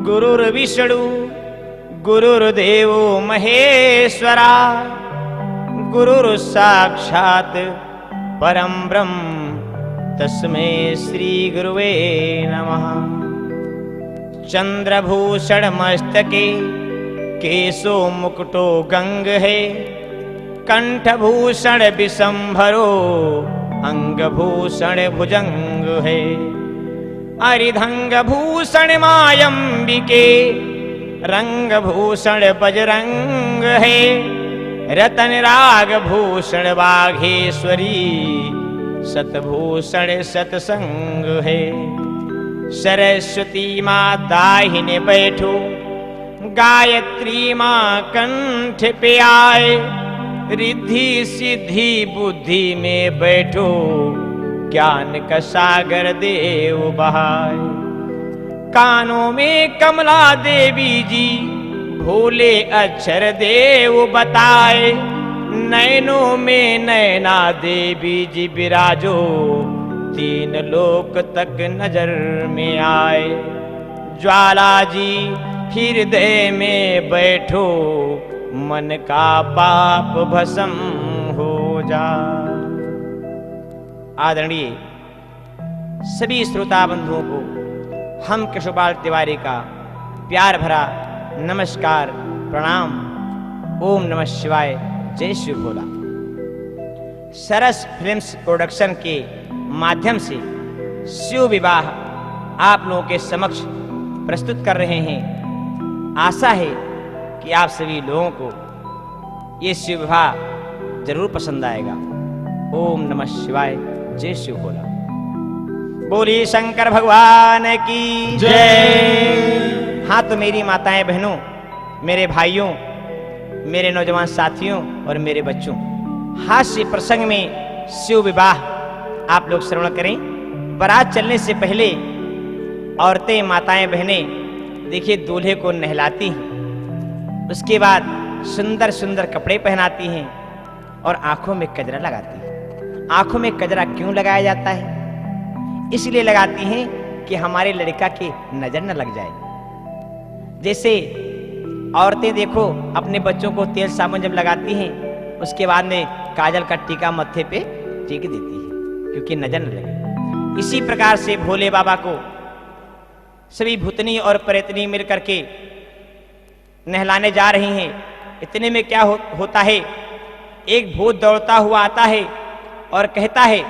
गुरुर्विष्णु गुरुर्देवो महेश्वरा गुरुर्साक्षात् परम ब्रह्म तस्मै श्री गुरुवे नमः। चंद्रभूषण मस्तके केशो मुकुटो गंग है, कंठभूषण विशंभरो अंगभूषण भुजंग है। अरिधंग भूषण मायंबिके रंगभूषण बजरंग है। रतन राग भूषण बाघेश्वरी सतभूषण सतसंग है। सरस्वती माँ दाहिने बैठो, गायत्री माँ कंठ पे आए। रिद्धि सिद्धि बुद्धि में बैठो, ज्ञान का सागर देव बहाए। कानों में कमला देवी जी भोले अक्षर देव बताए। नैनों में नैना देवी जी विराजो, तीन लोक तक नजर में आए। ज्वाला जी हृदय में बैठो, मन का पाप भस्म हो जाए। आदरणीय सभी श्रोता बंधुओं को हम कृष्णपाल तिवारी का प्यार भरा नमस्कार प्रणाम। ओम नमः शिवाय, जय श्री भोला। सरस फिल्म्स प्रोडक्शन के माध्यम से शिव विवाह आप लोगों के समक्ष प्रस्तुत कर रहे हैं। आशा है कि आप सभी लोगों को ये शिव विवाह जरूर पसंद आएगा। ओम नमः शिवाय, जय शिव भोला। बोली शंकर भगवान की जय। हाँ तो मेरी माताएं बहनों, मेरे भाइयों, मेरे नौजवान साथियों और मेरे बच्चों, हास्य प्रसंग में शिव विवाह आप लोग श्रवण करें। बारात चलने से पहले औरतें माताएं बहनें देखिए दूल्हे को नहलाती हैं, उसके बाद सुंदर सुंदर कपड़े पहनाती हैं और आंखों में कजरा लगाती हैं। आंखों में कजरा क्यों लगाया जाता है? इसलिए लगाती हैं कि हमारे लड़का की नजर न लग जाए। जैसे औरतें देखो अपने बच्चों को तेल साबुन जब लगाती हैं, उसके बाद में काजल का टीका मत्थे पे टीक देती है क्योंकि नजर न लगे। इसी प्रकार से भोले बाबा को सभी भूतनी और प्रेतनी मिल करके नहलाने जा रही हैं। इतने में क्या होता है, एक भूत दौड़ता हुआ आता है और कहता है,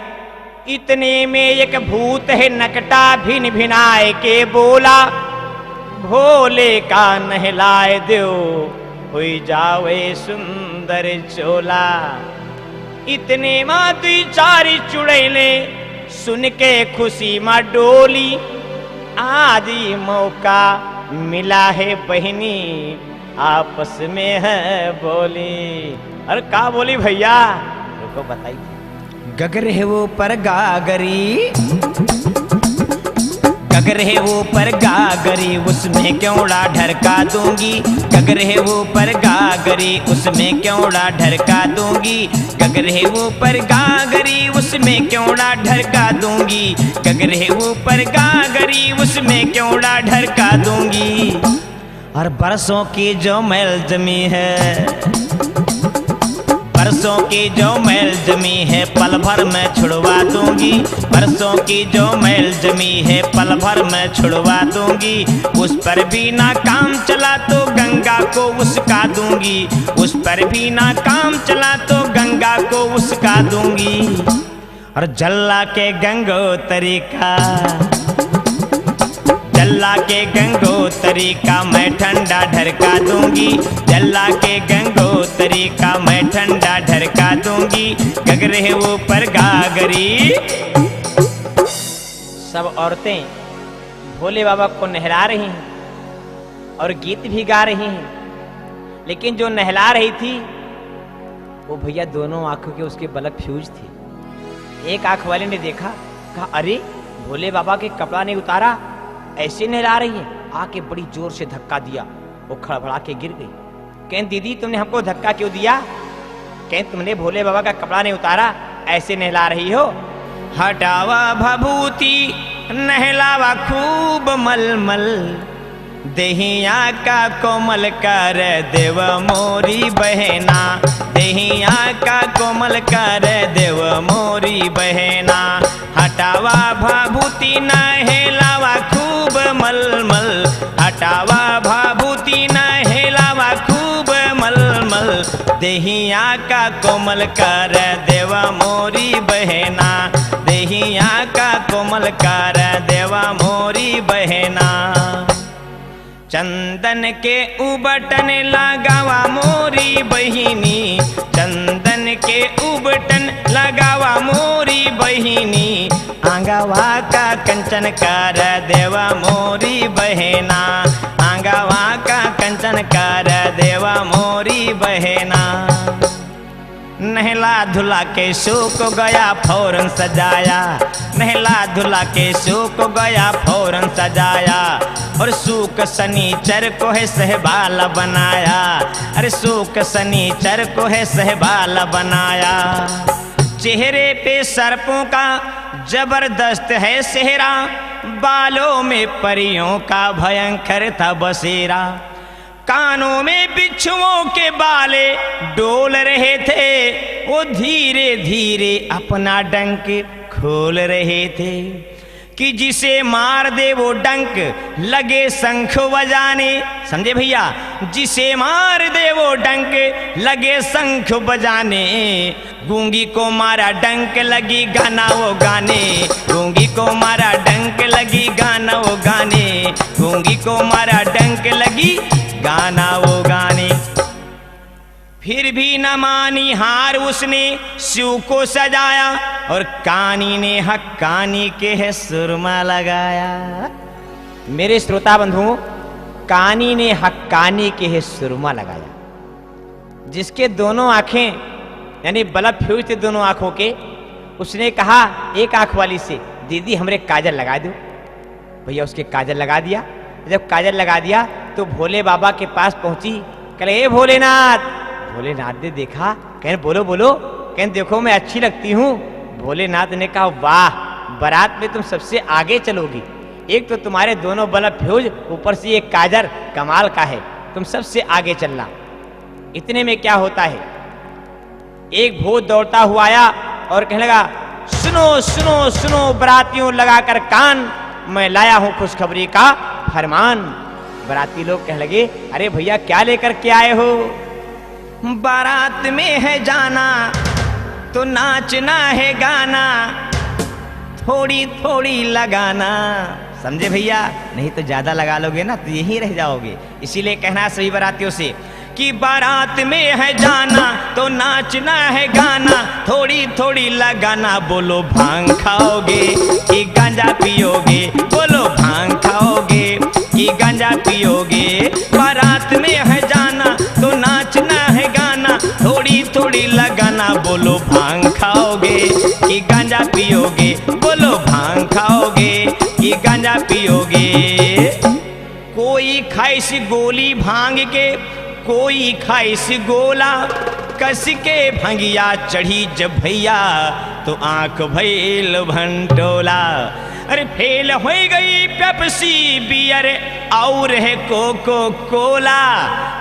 इतने में एक भूत है नकटा भिन भिनाए के बोला, भोले का नहलाए दो हुई जावे सुंदर चोला। इतने माँ दुई चारी चुड़ैले सुन के खुशी माँ डोली। आदि मौका मिला है बहनी आपस में है बोली। अरे का बोली भैया, रुको बताइए। गगर है वो पर गागरी, गगर है वो पर गागरी, उसमें क्योंड़ा ढरका दूंगी। गगर है वो पर गागरी, उसमें क्योंड़ा ढरका दूंगी। गगर है वो पर गागरी, उसमें क्योंड़ा ढरका दूंगी। गगर है वो पर गागरी, उसमें क्योंड़ा ढरका दूंगी। और बरसों की जो मैल जमी है, बरसों की जो मैल जमी है पल भर में छुड़वा दूंगी। बरसों की जो मैल जमी है पल भर में छुड़वा दूंगी। उस पर भी ना काम चला तो गंगा को उसका दूंगी। उस पर भी ना काम चला तो गंगा को उसका दूंगी। और जल्ला के गंगोत्री का, जल्ला के गंगोत्री का मैं ठंडा ढरका दूंगी। जल्ला के गंगोत्री का मैं ठंडा ढरका दूंगी। गगर है वो पर गागरी। सब औरतें भोले बाबा को नहला रही हैं और गीत भी गा रही हैं, लेकिन जो नहला रही थी वो भैया दोनों आंखों के उसके बलक फ्यूज थे। एक आंख वाले ने देखा, कहा अरे भोले बाबा के कपड़ा नहीं उतारा, ऐसे नहला रही है। आके बड़ी जोर से धक्का दिया, वो खड़बड़ा के गिर गई। कहें दीदी तुमने हमको धक्का क्यों दिया? कहें तुमने भोले बाबा का कपड़ा नहीं उतारा, ऐसे नहला रही हो। हटावा भभूति नहलावा खूब मलमल, देहिया का कोमल कर देव मोरी बहना, देहिया का कोमल कर देव मोरी बहना। हटावा भाभूति न हेलावा खूब मलमल, हटावा भाभूति न हेलावा खूब मलमल। देहिया का कोमल कर देव मोरी बहना, देहिया का कोमल कर देव मोरी बहना। चंदन के उबटन लगावा मोरी बहिनी, चंदन के उबटन लगावा मोरी बहिनी। आंगवा का कंचन कर देवा मोरी बहना, आंगवा का कंचन कर देवा मोरी बहना। नहला धुला के सूख गया फौरन सजाया, नहला धुला के सूख गया फौरन सजाया। और सूख शनिचर को है सहबाला बनाया, अरे सूख शनिचर को है सहबाला बनाया। चेहरे पे सर्पों का जबरदस्त है सेहरा, बालों में परियों का भयंकर था बसेरा। कानों में बिच्छुओं के बाले डोल रहे थे, वो धीरे धीरे अपना डंक खोल रहे थे। कि जिसे मार दे वो डंक लगे शंख बजाने, समझे भैया, जिसे मार दे वो डंक लगे शंख बजाने। गूंगी को मारा डंक लगी गाना वो गाने, गूंगी को मारा डंक लगी गाना वो गाने, गूंगी को मारा डंक लगी गाना वो गाने। फिर भी न मानी हार उसने शिव को सजाया, और कानी ने हक्कानी के है सुरमा लगाया। मेरे श्रोता बंधुओं, कानी ने हक्कानी के है सुरमा लगाया। जिसके दोनों आंखें यानी बल्ब फ्यूज थे दोनों आंखों के, उसने कहा एक आंख वाली से, दीदी हमरे काजल लगा दो। भैया उसके काजल लगा दिया। जब काजल लगा दिया तो भोले बाबा के पास पहुंची, कहे हे भोलेनाथ। भोलेनाथ ने देखा, कहें बोलो बोलो, कहें देखो मैं अच्छी लगती हूँ। भोलेनाथ ने कहा वाह, बारात में तुम सबसे आगे चलोगी, एक तो तुम्हारे दोनों बल्ब फ्यूज, ऊपर से ये काजल कमाल का है, तुम सबसे आगे चलना। इतने में क्या होता है, एक भूत दौड़ता हुआ आया और कहने लगा सुनो सुनो सुनो बारातियों लगाकर कान, मैं लाया हूं खुशखबरी का फरमान। बाराती लोग कहने लगे अरे भैया क्या लेकर के आए हो। बारात में है जाना तो नाचना है गाना, थोड़ी थोड़ी लगाना, समझे भैया, नहीं तो ज्यादा लगा लोगे ना तो यहीं रह जाओगे। इसीलिए कहना सभी बारातियों से कि बारात में है जाना तो नाचना है गाना, थोड़ी थोड़ी लगाना। बोलो भांग खाओगे कि गांजा पियोगे, बोलो भांग खाओगे कि गांजा पियोगे। बारात में है जाना तो नाचना है गाना, थोड़ी थोड़ी लगाना। बोलो भांग खाओगे कि गांजा पियोगे, बोलो भांग खाओगे कि गांजा पियोगे। कोई खाई सी गोली भांग के, कोई खाई सी गोला, कस के भंगिया चढ़ी जब भैया तो आंख भैल भंटोला। अरे फेल हो गई पेप्सी बियर और है कोको कोला,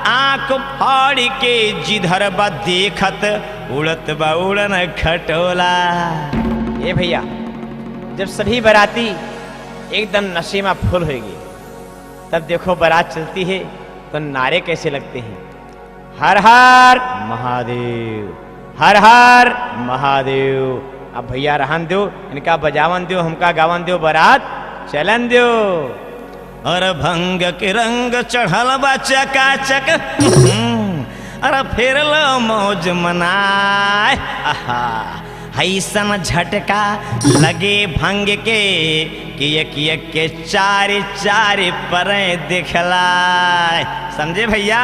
आंख फाड़ के जिधर बा देखत उड़त बा उड़न खटोला। ये भैया जब सभी बाराती एकदम नशे में फुल होगी, तब देखो बारात चलती है तो नारे कैसे लगते हैं, हर हर महादेव, हर हर महादेव। अब भैया रहन दो, इनका बजावन दो, हमका गावन दो, बारात चलन दो। और भंग के रंग चढ़ल बा चकाचक, अरे फिर लो मौज मनाए। ऐसन झटका लगे भंग के कि एक के चार चार परें दिखलाए, समझे भैया,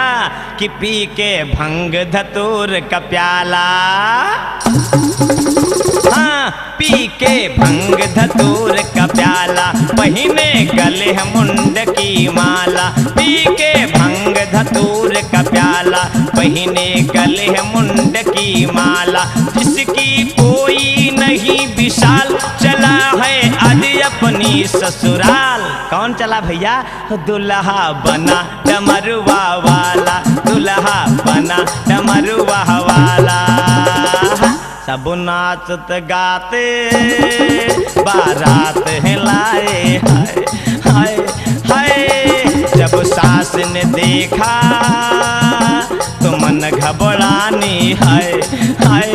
कि पी के भंग धतूर का प्याला। हाँ, पी के भंग धतूर का प्याला, पहिने गले मुंड की माला। पी के भंग धतूर का प्याला, पहिने गले मुंड की माला। जिसकी कोई नहीं विशाल, चला है आज अपनी जानी ससुराल। कौन चला भैया? दुल्हा बना डमरुआ वाला, दुल्हा बना डमरुआ वाला। सब नाचत गाते बारात है लाए, हाय हाय हाय। जब सास ने देखा तो मन घबरानी, हाय हाय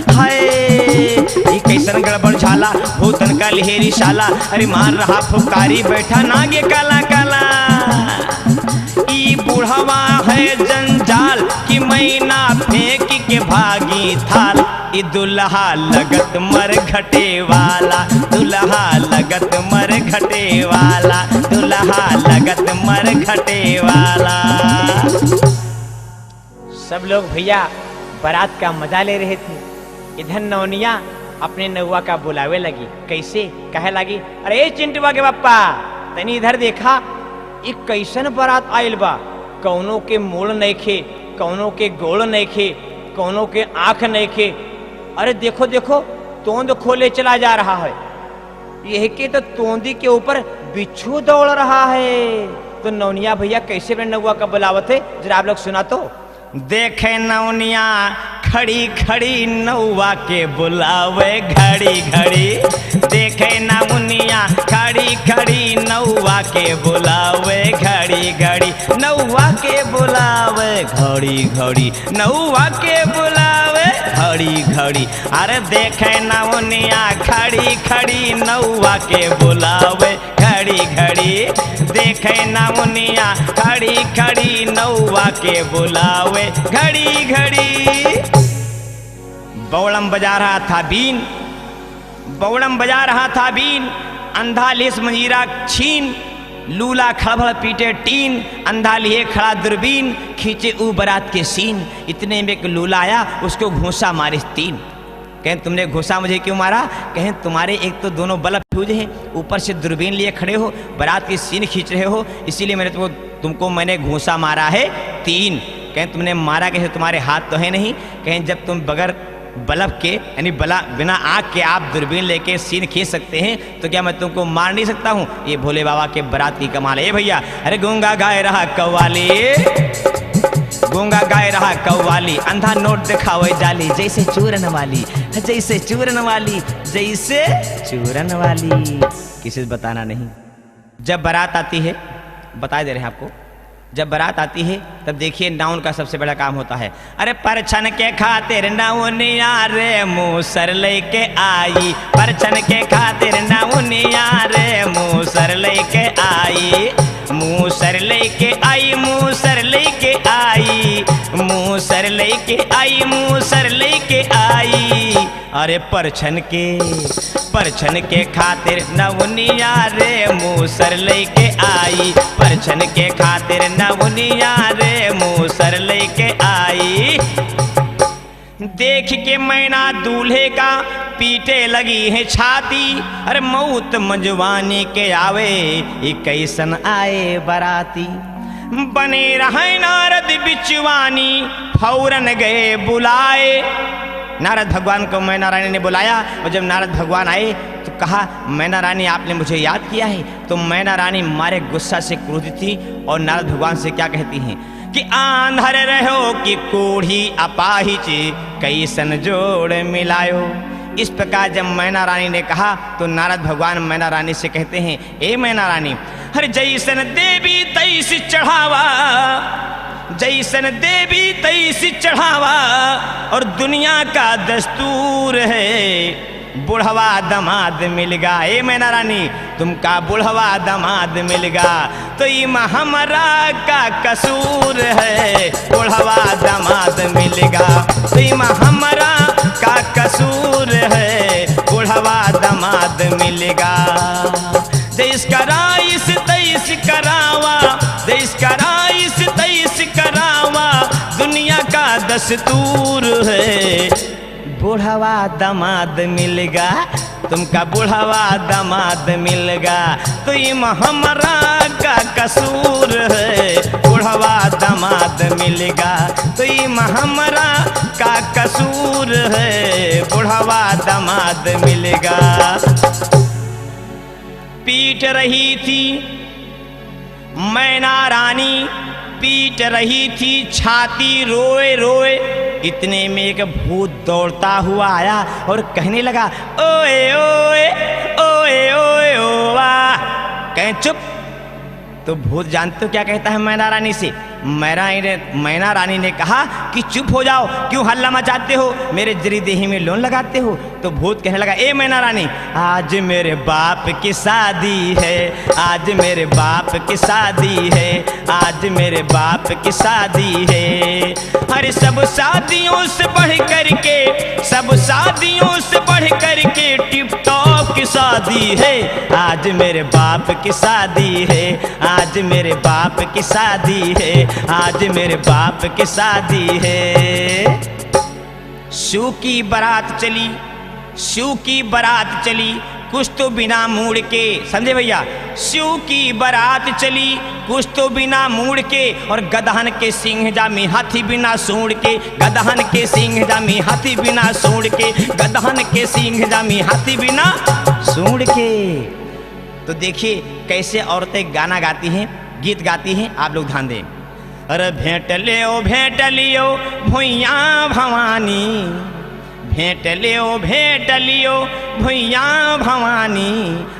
हाय। ये कैसन गड़बड़ झाला, भूतन का लहेरी शाला, अरे मार रहा फुकारी बैठा नागे काला काला। ई बूढ़वा है जंजाल कि मैना फेंक के भागी थाल। ई दुल्हा लगत मर घटे वाला, दुल्हा लगत मर घटे वाला, दुल्हा लगत मर घटे वाला। सब लोग भैया बारात का मजा ले रहे थे। इधर नौनिया अपने नौआ का बुलावे लगी। कैसे? कहे लगी, अरे चिंटुआ के पप्पा तनी इधर देखा, ये कैसन बारात आयल बा। कौनों के मूल नहीं खे, कौनों के गोड़ नहीं खे, कौनों के आंख नहीं खे। अरे देखो देखो, तोंद खोले चला जा रहा है। यह के तो तोंदी के ऊपर बिच्छू दौड़ रहा है। तो नौनिया भैया कैसे अपने नौआ का बुलावत है, जरा आप लोग सुना तो। देखे नौनिया खड़ी खड़ी नौआ के बुलावे घड़ी घड़ी। देखे नौनिया खड़ी खड़ी नौआ के बुलावे घड़ी घड़ी, नौआ के बुलावे घड़ी घड़ी, नौआ के बुलावे घड़ी घड़ी। अरे देखे नौनिया खड़ी खड़ी नौआ के बुलावे घड़ी घड़ी। देखे नौनिया खड़ी खड़ी नौआ के बुलावे घड़ी घड़ी। बौड़म बजा रहा था बीन, बौड़म बजा रहा था बीन। अंधा लेस मंजीरा छीन, लूला खड़बड़ पीटे टीन। अंधा लिए खड़ा दूरबीन, खींचे ऊ बारात के सीन। इतने में एक लूला आया, उसको घूंसा मारे तीन। कहें तुमने घूंसा मुझे क्यों मारा? कहें तुम्हारे एक तो दोनों बल्ब फ्यूज हैं, ऊपर से दूरबीन लिए खड़े हो, बारात की सीन खींच रहे हो, इसीलिए मैंने तुमको मैंने घूंसा मारा है तीन। कहें तुमने मारा कैसे? तुम्हारे हाथ तो है नहीं। कहें जब तुम बगैर बल्ब के यानी बिना आँख के आप दूरबीन लेके सीन खींच सकते हैं, तो क्या मैं तुमको मार नहीं सकता हूँ? ये भोले बाबा के बारात की कमाल है भैया। अरे गूंगा गाय रहा कव्वाली, गूंगा गाय रहा कव्वाली। अंधा नोट दिखावे जाली, जैसे चूरन वाली, जैसे चूरन वाली, जैसे चूरन वाली। किसी से बताना नहीं। जब बारात आती है, बता दे रहे हैं आपको, जब बारात आती है तब देखिए नाउन का सबसे बड़ा काम होता है। अरे परछन के खातिर नाउनिया रे मूसर लेके आई, परछन के खातिर नाउनिया रे मूसर लेके आई। मूसर लेके आई, मूसर लेके आई, मूसर लेके आई, मूसर लेके आई। अरे परछन के खातिर नवनिया रे मूसर लेके आई, परछन के खातिर नवनिया रे मूसर लेके आई। देख के मैना दूल्हे का पीटे लगी है छाती। अरे मौत मंजवानी के आवे, ये कैसन आए बराती। बने रहे नारद बिचवानी, फौरन गए बुलाए। नारद भगवान को मैना रानी ने बुलाया, और जब नारद भगवान आए तो कहा, मैना रानी आपने मुझे याद किया है? तो मैना रानी मारे गुस्सा से क्रोधित थी और नारद भगवान से क्या कहती हैं कि आंधर रहो कि कोढ़ी अपाहिज, कैसन जोड़ मिलायो। इस प्रकार जब मैना रानी ने कहा तो नारद भगवान मैना रानी से कहते हैं, ए मैना रानी, हर जैसन देवी तैस चढ़ावा, जैसन देवी तैस चढ़ावा। और दुनिया का दस्तूर है बुढ़वा दमाद मिलगा। ए मैना रानी, तुमका बुढ़वा दमाद मिलगा, तो ये हमरा का कसूर है। बुढ़वा दमाद मिलगा, तो ये हमरा का कसूर है। बुढ़वा दमाद मिलगा। जैस कराइस तैस करावा, जैस कराइस तैस करावा, दुनिया का दस्तूर है। बुढ़वा दमाद मिलगा, तुमका बुढ़वा दमाद मिलगा, तो ये हमरा का कसूर है। बुढ़वा दमाद मिलगा, तो ये हमरा का कसूर है। बुढ़वा दमाद मिलगा। पीट रही थी, मैना रानी पीट रही थी छाती रोए रोए। इतने में एक भूत दौड़ता हुआ आया और कहने लगा, ओए ओए ओए ओए ओ वाह। कहें चुप। तो भूत जानते हो क्या कहता है मैना रानी से? मैना रानी ने कहा कि चुप हो जाओ, क्यों हल्ला मचाते हो, मेरे जरी देही में लोन लगाते हो। तो भूत कहने लगा, ए मैना रानी, आज मेरे बाप की शादी है, आज मेरे बाप की शादी है, आज मेरे बाप की शादी है। अरे सब शादियों से बढ़ करके, सब शादियों से बढ़ करके टिप टॉप की शादी है, आज मेरे बाप की शादी है, आज मेरे बाप की शादी है, आज मेरे बाप की शादी है। शिव की बारात चली, शिव की बारात चली, कुछ तो बिना मूड़ के, समझे भैया, शिव की बारात चली कुछ तो बिना मूड़ के, और गदहन के सिंह जामी हाथी बिना सूंड के, गदहन के सिंह जामी हाथी बिना सूंड के, गदहन के सिंह जामी हाथी बिना सूंड के। तो देखिए कैसे औरतें गाना गाती हैं, गीत गाती हैं, आप लोग ध्यान दें। अरे भेंट लियो भुइया भवानी, भेंट लियो भुइया भवानी,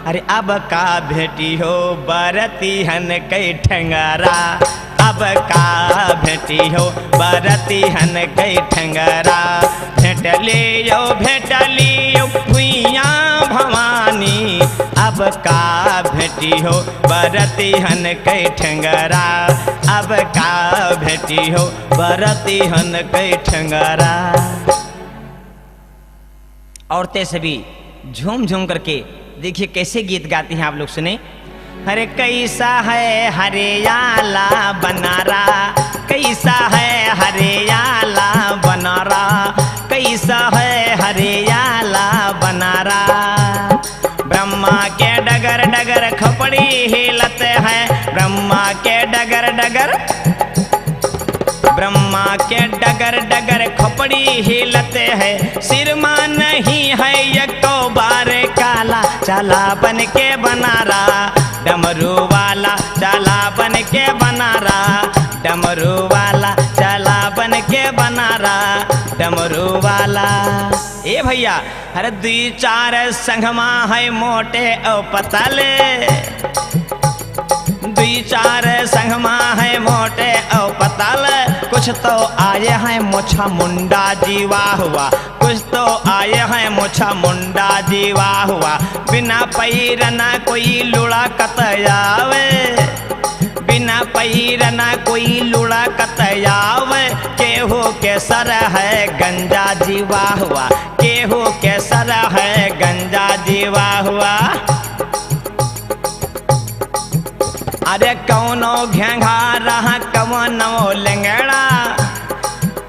अरे अब का भेटी हो बरती हन कई ठंगारा, अब का भेटी हो बरती हन कई ठंगारा। भेंट लियो भुइया भवानी, अब का भेटी हो बरती हन कई ठंगारा, अब का भेटी हो बरती हन कई ठंगारा। औरतें सभी झूम झूम करके देखिए कैसे गीत गाती हैं, आप लोग सुने। अरे कैसा है हरियाला बनारा, कैसा है हरियाला बनारा, कैसा है हरियाला बनारा। ब्रह्मा के डगर डगर खपड़ी हिलत है, ब्रह्मा के डगर डगर, ब्रह्मा के डगर डगर खपड़ी हिलते है, सिरमा नहीं है यको बार काला, चला बन के बनारा, डमरू वाला चला बन के बनारा, डमरू वाला चला बन के बनारा, डमरू वाला। ए भैया, अरे 2-4 संगमा है मोटे और पतले, 2-4 संगमा है मोटे और पतल, कुछ तो आए हैं मोछा मुंडा जीवा हुआ, कुछ तो आए हैं मोछा मुंडा जीवा हुआ। बिना पैरना कोई लुड़ा कतयावे, बिना पैरना कोई लुड़ा कतयावे, केहू के सर है गंजा जीवा हुआ, केहू के सर है गंजा जीवा हुआ। अरे कौनो घेंघारा कवनो लंगड़ा,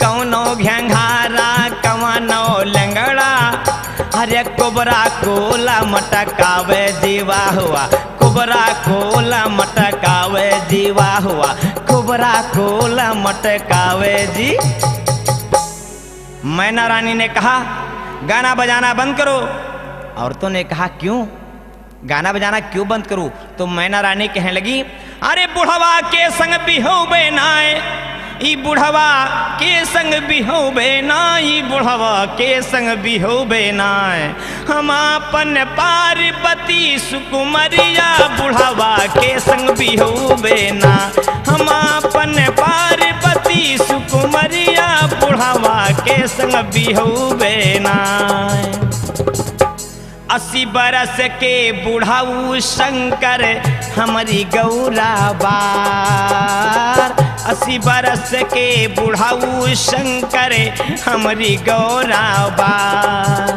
कौनो घेंघारा कवनो लंगड़ा, अरे कुबरा कोला मटकावे जीवा हुआ, कुबरा कोला मटकावे जीवा हुआ, कुबरा कोला मटकावे जी। मैना रानी ने कहा गाना बजाना बंद करो। औरतों ने कहा क्यों, गाना बजाना क्यों बंद करूं? तो मैना रानी कहने लगी, अरे बुढ़वा के संग बिहोबे नाय, ई बुढ़वा के संग बिहोबे नाय, बुढ़वा के संग बिहोबे नाय, हम अपन पार्वती सुकुमरिया, बुढ़वा के संग बिहोबे ना, हम अपन पार्वती सुकुमरिया, बुढ़वा के संग बिहोबे नाय। 80 बरस के बुढ़ाऊ शंकर हमारी गौरा बार, 80 बरस के बुढ़ाऊ शंकर हमारी गौरा बार।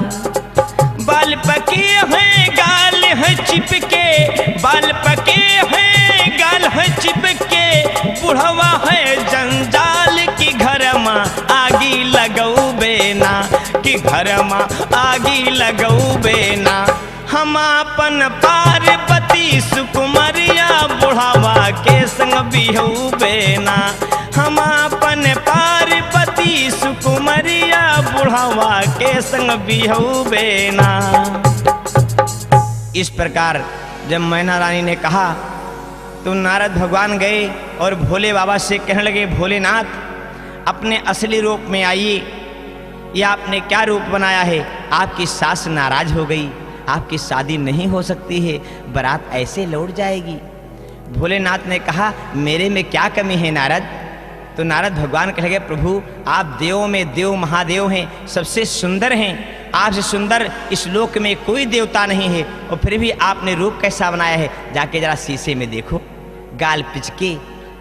बाल पके हैं गाल है चिपके, बाल पके हैं गाल है चिपके, बुढ़वा है जंजाल की घर में आगी लगऊ बेना, कि घर में आगी लगऊ बेना। हम अपन पार्वती सुकुमरिया, बुढ़ावा के संग बिहू बेना, हम अपन पार्वती सुकुमरिया, बुढ़ावा के संग बिहू बेना। इस प्रकार जब मैना रानी ने कहा तो नारद भगवान गए और भोले बाबा से कहने लगे, भोलेनाथ अपने असली रूप में आइए, यह आपने क्या रूप बनाया है? आपकी सास नाराज हो गई, आपकी शादी नहीं हो सकती है, बारात ऐसे लौट जाएगी। भोलेनाथ ने कहा, मेरे में क्या कमी है नारद? तो नारद भगवान कह लगे, प्रभु आप देवों में देव महादेव हैं, सबसे सुंदर हैं, आपसे सुंदर इस लोक में कोई देवता नहीं है, और फिर भी आपने रूप कैसा बनाया है? जाके जरा शीशे में देखो, गाल पिचके,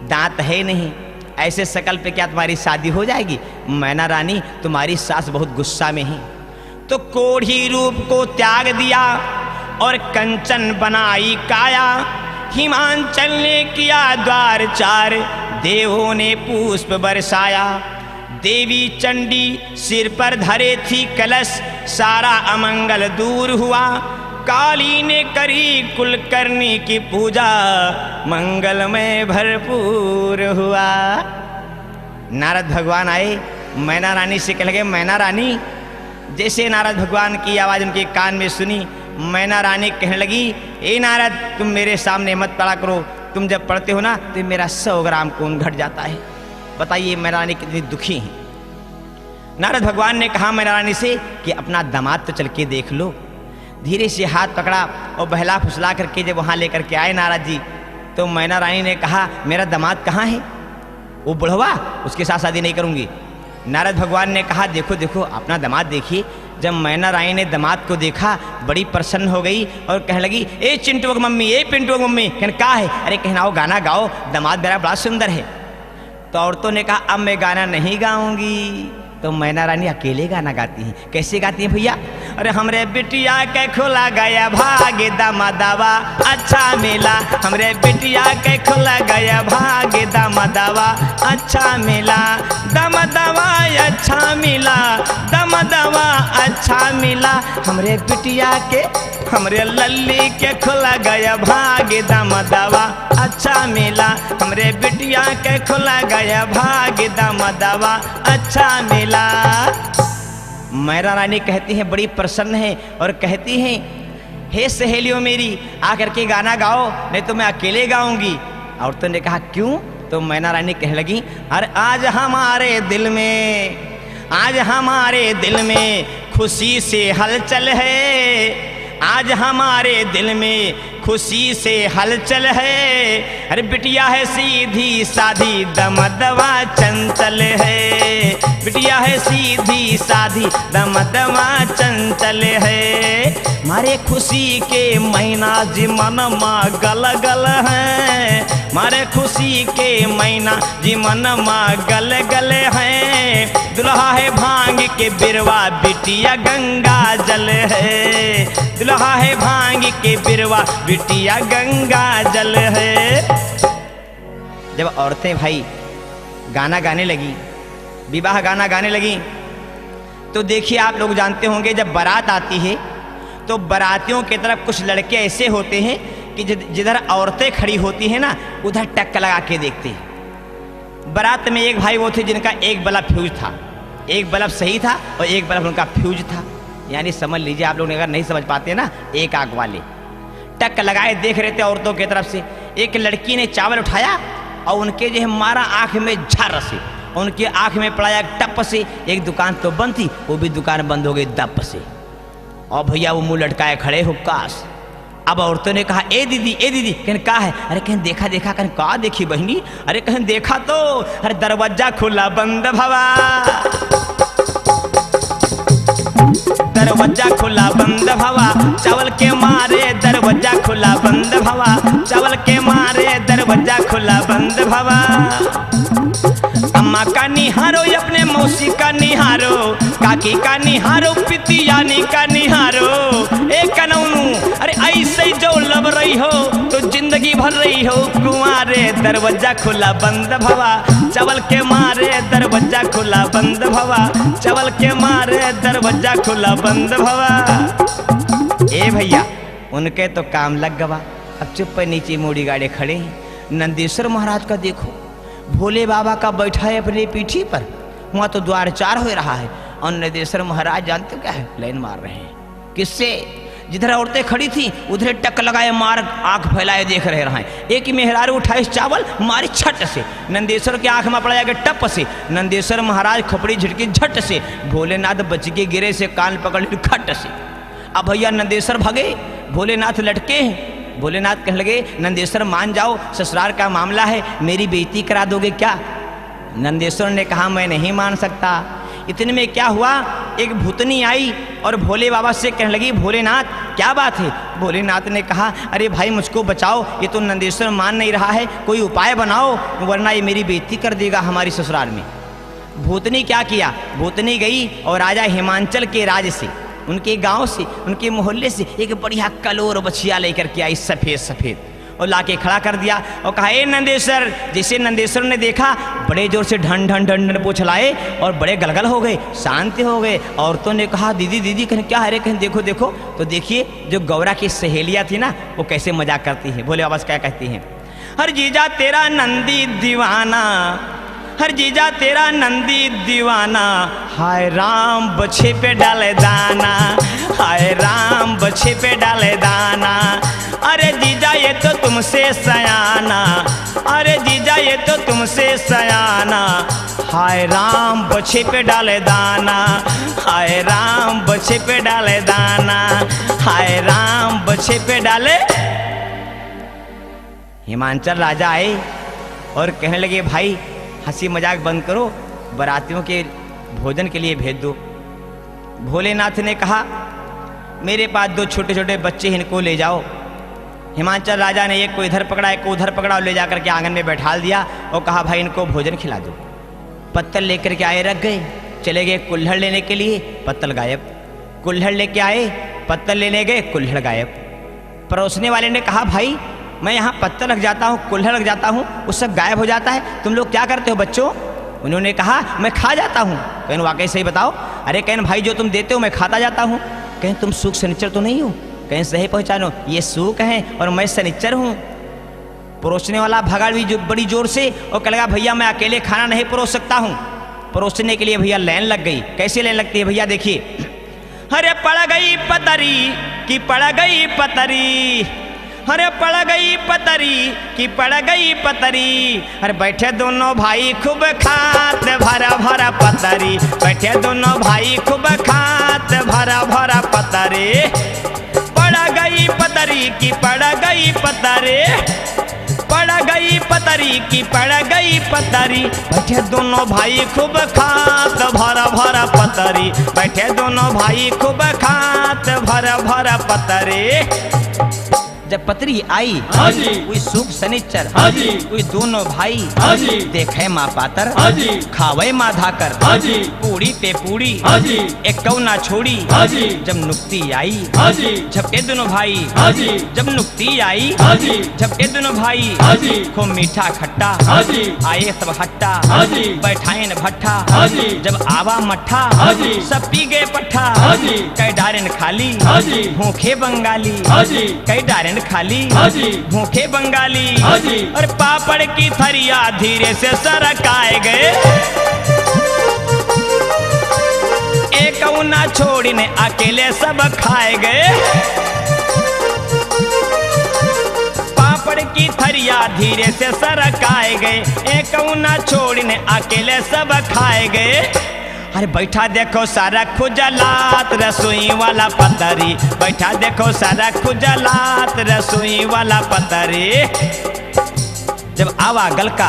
दांत है नहीं, ऐसे शकल पे क्या तुम्हारी शादी हो जाएगी? मैना रानी तुम्हारी सास बहुत गुस्सा में है। तो कोढ़ी रूप को त्याग दिया और कंचन बनाई काया, हिमांचल ने किया द्वार चार, देवों ने पुष्प बरसाया। देवी चंडी सिर पर धरे थी कलश, सारा अमंगल दूर हुआ। काली ने करी कुलकर्णी की पूजा, मंगलमय भरपूर हुआ। नारद भगवान आए, मैना रानी से कह लगे, मैना रानी। जैसे नारद भगवान की आवाज़ उनके कान में सुनी, मैना रानी कहने लगी, ए नारद तुम मेरे सामने मत पड़ा करो, तुम जब पढ़ते हो ना तो मेरा 100 ग्राम खून घट जाता है। बताइए मैना रानी कितनी दुखी है। नारद भगवान ने कहा मैना रानी से कि अपना दामाद तो चल के देख लो। धीरे से हाथ पकड़ा और बहला फुसला करके जब वहाँ लेकर के आए नारद जी, तो मैना रानी ने कहा, मेरा दामाद कहाँ है? वो बुढ़वा, उसके साथ शादी नहीं करूँगी। नारद भगवान ने कहा, देखो देखो अपना दामाद देखिए। जब मैना रानी ने दामाद को देखा, बड़ी प्रसन्न हो गई और कहने लगी, ए चिंटू की मम्मी, ए पिंटू की मम्मी। कहने कहा है? अरे कहना, गाना गाओ, दामाद मेरा बड़ा सुंदर है। तो औरतों ने कहा, अब मैं गाना नहीं गाऊंगी। तो मैना रानी अकेले गाना गाती हैं। कैसे गाती हैं भैया? अरे हमरे बिटिया के खुला गया भाग्य दामादावा अच्छा मिला, हमरे बिटिया के खुला गया भाग्य दामादावा अच्छा मिला, दामादावा अच्छा मिला, दामादावा अच्छा मिला, हमरे बिटिया के, हमरे लल्ली के खुला गया भाग्य दामादावा अच्छा मिला, हमरे बिटिया के खुला गया भाग्य दामादावा अच्छा मिला। मैना रानी कहती हैं, बड़ी प्रसन्न है और कहती हैं, हे सहेलियों मेरी आकर के गाना गाओ, नहीं तो मैं अकेले गाऊंगी। औरतों ने कहा, क्यों? तो मैना रानी कहने लगी, अरे आज हमारे दिल में, आज हमारे दिल में खुशी से हलचल है, आज हमारे दिल में खुशी से हलचल है। अरे बिटिया है सीधी साधी दमदवा चंचल है, बिटिया है सीधी साधी दमदवा चंचल है। मारे खुशी के महीना जी मन माँ गल गल है, मारे खुशी के महीना जी मन माँ गल गल है। दुल्हा है भांग के बिरवा, बिटिया गंगा जल है, दुल्हा है भांग के बिरवा, बिटिया गंगा जल है। जब औरतें भाई गाना गाने लगी, विवाह गाना गाने लगी, तो देखिए आप लोग जानते होंगे, जब बारात आती है तो बारातियों की तरफ कुछ लड़के ऐसे होते हैं कि जिधर औरतें खड़ी होती हैं ना, उधर टक्कर लगा के देखते हैं। बारात में एक भाई वो थे जिनका एक बल्ब फ्यूज था, एक बल्ब सही था और एक बल्ब उनका फ्यूज था। यानी समझ लीजिए आप लोग अगर नहीं समझ पाते ना, एक आंख वाले टक लगाए देख रहे थे औरतों की तरफ से। एक लड़की ने चावल उठाया और उनके जो है मारा आंख में झर से, उनके आंख में पड़ा एक टप से। एक दुकान तो बंद थी, वो भी दुकान बंद हो गई दप से। और भैया वो मुंह लटकाए खड़े हो काश। अब औरतों ने कहा, ए दीदी, ए दीदी। कहने कहा है? अरे कहीं देखा देखा। कहने कहा देखी बहनी? अरे कहीं देखा तो, अरे दरवाजा खुला बंद भवा, दरवाजा खुला बंद भवा, चावल के मारे दरवाजा खुला बंद भवा, चावल के मारे दरवाजा खुला बंद भवा। अम्मा का निहारो, अपने मौसी का निहारो, काकी का निहारो, पितियानी का निहारो। एक कनौनू, अरे ऐसे जो लब रही हो तो जिंदगी भर रही हो कुंवारे, दरवाजा खुला बंद भवा, चावल के मारे दरवाजा खुला बंद भवा, चावल के मारे दरवाजा खुला बंद भवा। ए भैया उनके तो काम लग गवा। अब चुप पर नीचे मोड़ी गाड़े खड़े हैं। नंदीश्वर महाराज का देखो, भोले बाबा का बैठा है अपनी पीठी पर, वहाँ तो द्वार चार हो रहा है। और नंदीश्वर महाराज जानते क्या है? लाइन मार रहे हैं। किससे? जिधर औरतें खड़ी थी उधर टक लगाए मार आंख फैलाए देख रहे हैं। एक मेहरारू उठाए चावल मारी छट से, नंदेश्वर के आंख में पड़ा जाके टप से, नंदेश्वर महाराज खोपड़ी झटकी झट से, भोलेनाथ बच के गिरे से कान पकड़ खट से। अब भैया नंदेश्वर भागे, भोलेनाथ लटके हैं। भोलेनाथ कहने लगे नंदेश्वर मान जाओ, ससुराल का मामला है, मेरी बेइज्जती करा दोगे क्या? नंदेश्वर ने कहा मैं नहीं मान सकता। इतने में क्या हुआ, एक भूतनी आई और भोले बाबा से कहने लगी भोलेनाथ क्या बात है? भोलेनाथ ने कहा अरे भाई मुझको बचाओ, ये तो नंदेश्वर मान नहीं रहा है, कोई उपाय बनाओ वरना ये मेरी बेइज्जती कर देगा हमारी ससुराल में। भूतनी क्या किया, भूतनी गई और राजा हिमांचल के राज से, उनके गांव से, उनके मोहल्ले से एक बढ़िया कलोर बछिया लेकर के आई सफ़ेद सफ़ेद, और लाके खड़ा कर दिया और कहा ए नंदेश्वर। जैसे नंदेश्वर ने देखा बड़े जोर से ढन ढन ढन ढन पूछ लाए और बड़े गलगल हो गए, शांत हो गए। औरतों ने कहा दीदी दीदी कहें क्या है, कहें देखो देखो। तो देखिए जो गौरा की सहेलियाँ थी ना वो कैसे मजाक करती हैं। भोले बाबा क्या कहती हैं, हर जीजा तेरा नंदी दीवाना, हर जीजा तेरा नंदी दीवाना, हाय राम बछे पे डाले दाना, हाय राम बछे पे डाले दाना। अरे जीजा ये तो तुमसे सयाना, अरे जीजा ये तो तुमसे सयाना, हाय राम बछे पे डाले दाना, हाय राम बछे पे डाले दाना, हाय राम बछे पे डाले। हिमांचल राजा आए और कहने लगे भाई हंसी मजाक बंद करो, बारातियों के भोजन के लिए भेज दो। भोलेनाथ ने कहा मेरे पास दो छोटे छोटे बच्चे हैं, इनको ले जाओ। हिमांचल राजा ने एक को इधर पकड़ा एक को उधर पकड़ा और ले जाकर के आंगन में बैठाल दिया और कहा भाई इनको भोजन खिला दो। पत्तल लेकर के आए, रख गए, चले गए कुल्हड़ लेने के लिए, पत्तल गायब। कुल्हड़ लेके आए, पत्तल लेने गए, कुल्हड़ गायब। परोसने वाले ने कहा भाई मैं यहाँ पत्तल रख जाता हूँ, कुल्हड़ रख जाता हूँ, उस सब गायब हो जाता है, तुम लोग क्या करते हो बच्चों? उन्होंने कहा मैं खा जाता हूँ। कहन वाकई सही बताओ? अरे कहन भाई जो तुम देते हो मैं खाता जाता हूँ। कहें तुम सूख शनिचर तो नहीं हो? कहें सही पहचानो ये सूख है और मैं शनिचर हूँ। परोसने वाला भगा भी जो बड़ी जोर से और कह लगा भैया मैं अकेले खाना नहीं परोस सकता हूँ। परोसने के लिए भैया लाइन लग गई। कैसे लाइन लगती है भैया देखिए, अरे पड़ गई पतरी कि पड़ गई पतरी, अरे पड़ गई पतरी कि पड़ गई पतरी, अरे बैठे दोनों भाई खूब खात भरा भरा पतरी, बैठे दोनों भाई खूब खात भरा भरा पतरी, पड़ गई पतरी कि पड़ गई पतरी, पड़ गई पतरी कि पड़ गई पतरी, बैठे दोनों भाई खूब खात भरा भरा पतरी, बैठे दोनों भाई खूब खात भरा भरा पतरी। जब पतरी आई कोई सूख शनिचर, कोई दोनों भाई देखे माँ पातर, खावे माँ धाकर, पूड़ी पे पूड़ी एक कौना छोड़ी। जब नुक्ति आई झपटे दोनों भाई, जब नुक्ति आई झपटे दोनों भाई, खूब मीठा खट्टा आए सब हट्टा, बैठाए न भट्ठा, जब आवा मट्ठा सब पी गए पट्ठा, कई डारेन खाली भूखे बंगाली, कई डारेन खाली भूखे बंगाली, और पापड़ की थरिया धीरे से सरकाए गए, एक ना छोड़ने अकेले सब खाए गए। पापड़ की थरिया धीरे से सरकाए गए, एक ना छोड़ने अकेले सब खाए गए। अरे बैठा देखो सारा खुजलात रसोई वाला पतरी, बैठा देखो सारा खुजलात रसोई वाला पतरी। जब आवा गलका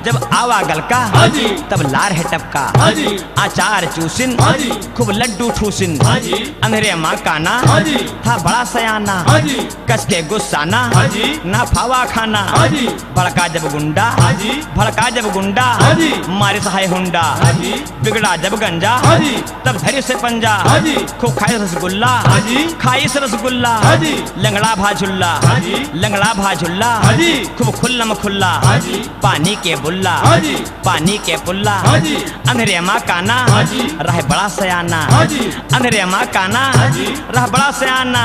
जब आवा गलका तब लार है टपका, आचार चूसिन खूब लड्डू ठूसिन, अंधेरे माँ काना था बड़ा सयाना, कस के गुस्साना ना फावा खाना, भड़का जब गुंडा भड़का जब गुंडा, मारे सहाय हुंडा, बिगड़ा जब गंजा तब धैर्य से पंजा, खूब खाए रसगुल्ला खाई से रसगुल्ला, लंगड़ा भाझुल्ला लंगड़ा भाझुल्ला, खूब खुल्लम खुल्ला पानी के बुल्ला पानी के पुल्ला, अंधेरे माँ काना रह बड़ा सयाना, अंधेरे माँ काना रह बड़ा सयाना,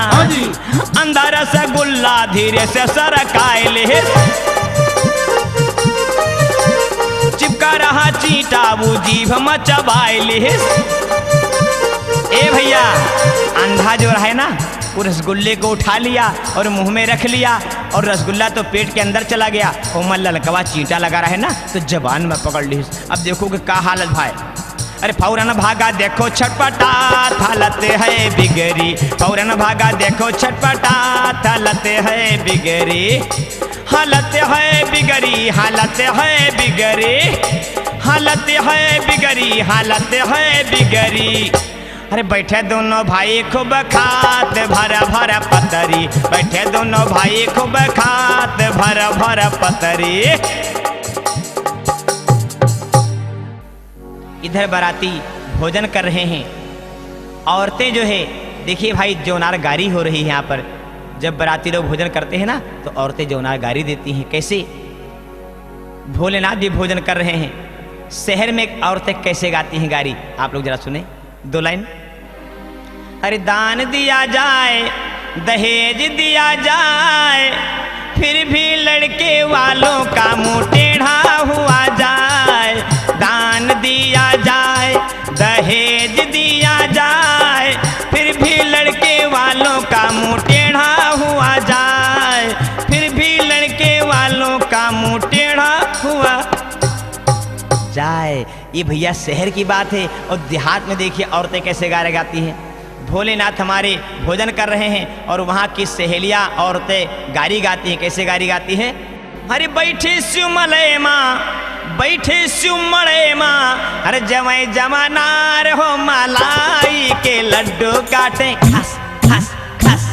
अंदर से गुल्ला धीरे से सरकाए ले, चिपका रहा चींटा वो जीभ मचबाए ले। ए भैया अंधा जो रहे ना वो रसगुल्ले को उठा लिया और मुंह में रख लिया, और रसगुल्ला तो पेट के अंदर चला गया। उमर ललकवा चींटा लगा रहा है ना, तो जबान में पकड़ ली। अब देखो कि क्या हालत भाई, अरे फौरन भागा देखो छटपटात, हालत है बिगड़ी। फौरन भागा देखो छटपटात, हालत है बिगड़ी, हालत है बिगड़ी, हालत है बिगड़ी, हालत है बिगड़ी, हालत है बिगड़ी। अरे बैठे दोनों भाई खूब खात भरा भरा पतरी, बैठे दोनों भाई खूब खात भरा भरा पतरी। इधर बाराती भोजन कर रहे हैं, औरतें जो है देखिए भाई जोनार गारी हो रही है। यहाँ पर जब बाराती लोग भोजन करते हैं ना, तो औरतें जोनार गारी देती हैं। कैसे? भोलेनाथ भी भोजन कर रहे हैं, शहर में औरतें कैसे गाती हैं गारी, आप लोग जरा सुने 2 लाइन। अरे दान दिया जाए, दहेज दिया जाए, फिर भी लड़के वालों का मुंह टेढ़ा हुआ जाए। दान दिया जाए, दहेज दिया जाए, फिर भी लड़के वालों का मुंह टेढ़ा हुआ जाए, फिर भी लड़के वालों का मुंह टेढ़ा हुआ जाए। ये भैया शहर की बात है, और देहात में देखिए औरतें कैसे गाने गाती हैं। भोलेनाथ हमारे भोजन कर रहे हैं और वहाँ की सहेलियाँ औरतें गारी गाती हैं। कैसे गारी गाती हैं? अरे बैठे सुमले माँ, बैठे सुमले माँ, अरे जमाई जमानार हो मलाई के लड्डू काटे, खस खस खस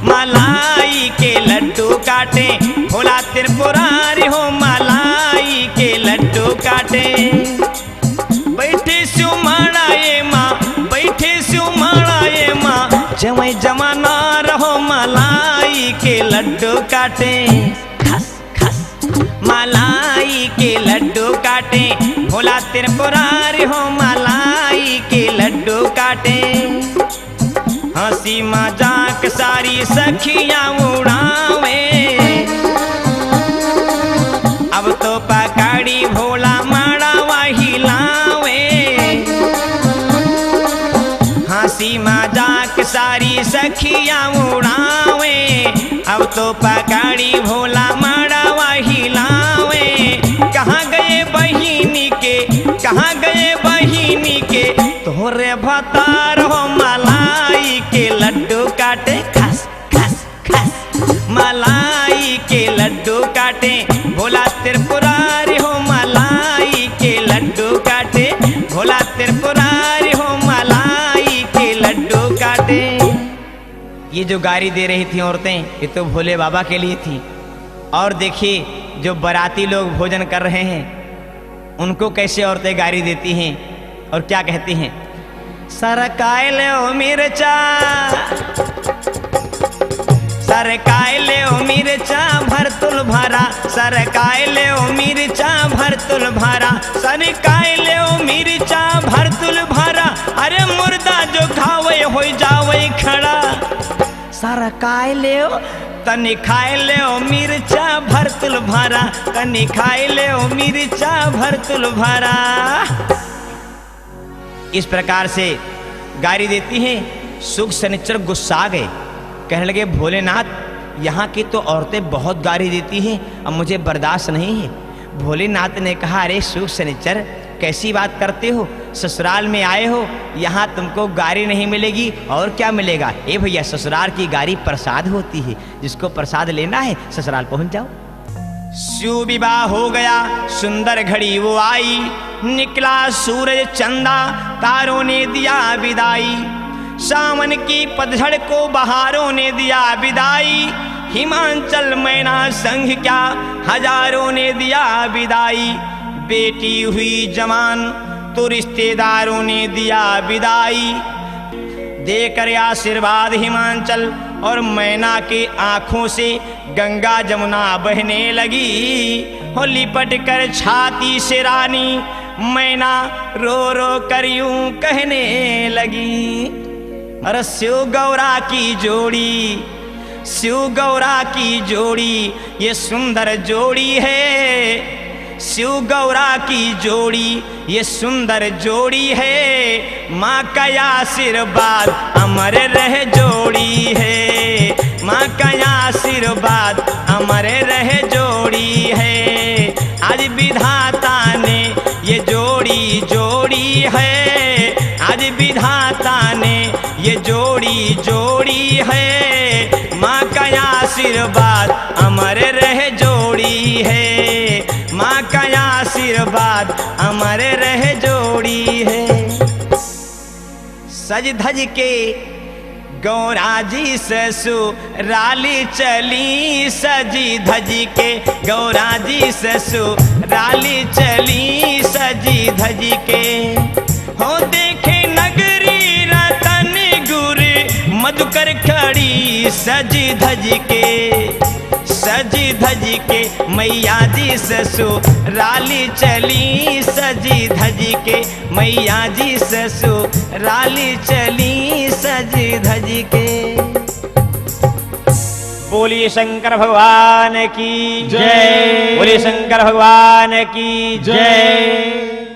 मलाई के लड्डू काटे, भोला त्रिपुरारी हो मलाई के लड्डू काटे। बैठे सुमड़ाए माँ, बैठे सुमड़ाए माँ, जमाई जमाना रहो मलाई के लड्डू काटे, खस खस मलाई के लड्डू काटे, भोला त्रिपुरारी हो मलाई के लड्डू काटे। हंसी मजाक सारी सखियां उड़ावे, अब तो पकड़ी भोला मड़ावा हिलावे। हंसी मजाक सारी सखियां उड़ावे, अब तो पकड़ी भोला मड़ावा हिलावे। कहाँ गए बहिनी के, कहाँ गए बहिनी के, तोरे भतार हो मलाई के लड्डू काटे, खस खस खस मलाई के लड्डू काटे, भोला त्रिपुरारी हो मलाई के लड्डू काटे, भोला त्रिपुरारी हो मलाई के लड्डू काटे। ये जो गारी दे रही थी औरतें, ये तो भोले बाबा के लिए थी। और देखिए जो बाराती लोग भोजन कर रहे हैं, उनको कैसे औरतें गारी देती हैं और क्या कहती हैं? सरकाए ले ओ मिर्चा, सरकाए ले ओ मिर्चा भरतुल भरा, सरकाए ले ओ मिर्चा भरतुल भरा, सरकाए ले ओ मिर्चा भरतुल भरा। अरे मुर्दा जो खावे हो जावे खड़ा, सरकाए ले ओ तनी खाए ले ओ मिर्चा भरतुल भरा, तनी खाए ले ओ मिर्चा भरतुल भरा। इस प्रकार से गारी देती हैं। सुख शनिचर गुस्सा गए, कहने लगे भोलेनाथ यहाँ की तो औरतें बहुत गारी देती हैं, अब मुझे बर्दाश्त नहीं है। भोलेनाथ ने कहा अरे सुख शनिचर कैसी बात करते हो, ससुराल में आए हो, यहाँ तुमको गारी नहीं मिलेगी और क्या मिलेगा। ए भैया ससुराल की गारी प्रसाद होती है, जिसको प्रसाद लेना है ससुराल पहुँच जाओ। शिव विवाह हो गया, सुंदर घड़ी वो आई, निकला सूरज चंदा, तारों ने दिया विदाई। सावन की पतझड़ को बहारों ने दिया विदाई, हिमाचल मैना संघ क्या हजारों ने दिया विदाई। बेटी हुई जवान तो रिश्तेदारों ने दिया विदाई, देकर आशीर्वाद हिमाचल और मैना के आंखों से गंगा जमुना बहने लगी। हो लिपट कर छाती से रानी मैना रो रो कर यूं कहने लगी, अरे शिव गौरा की जोड़ी, शिव गौरा की जोड़ी ये सुंदर जोड़ी है, शिव गौरा की जोड़ी ये सुंदर जोड़ी है, माँ का आशीर्वाद अमर रह जोड़ी है, माँ का आशीर्वाद अमर रह जोड़ी है। आज विधाता ने ये जोड़ी जोड़ी है, आज विधाता ने ये जोड़ी जोड़ी है, माँ का आशीर्वाद अमर रह जोड़ी है, माँ का आशीर्वाद अमर रह जोड़ी है। सज धज के गौरा जी ससुराली चली, सजी धजी के गौरा जी ससुराली चली, सजी धजी के हो देखे नगरी रतन गुर मधुकर खड़ी, सजी धजी के सजी धजी के मैया जी ससुराली चली, सजी धजी के मैया जी ससुराली चली, सजी धजी के। बोलिए शंकर भगवान की जय, बोलिए शंकर भगवान की जय।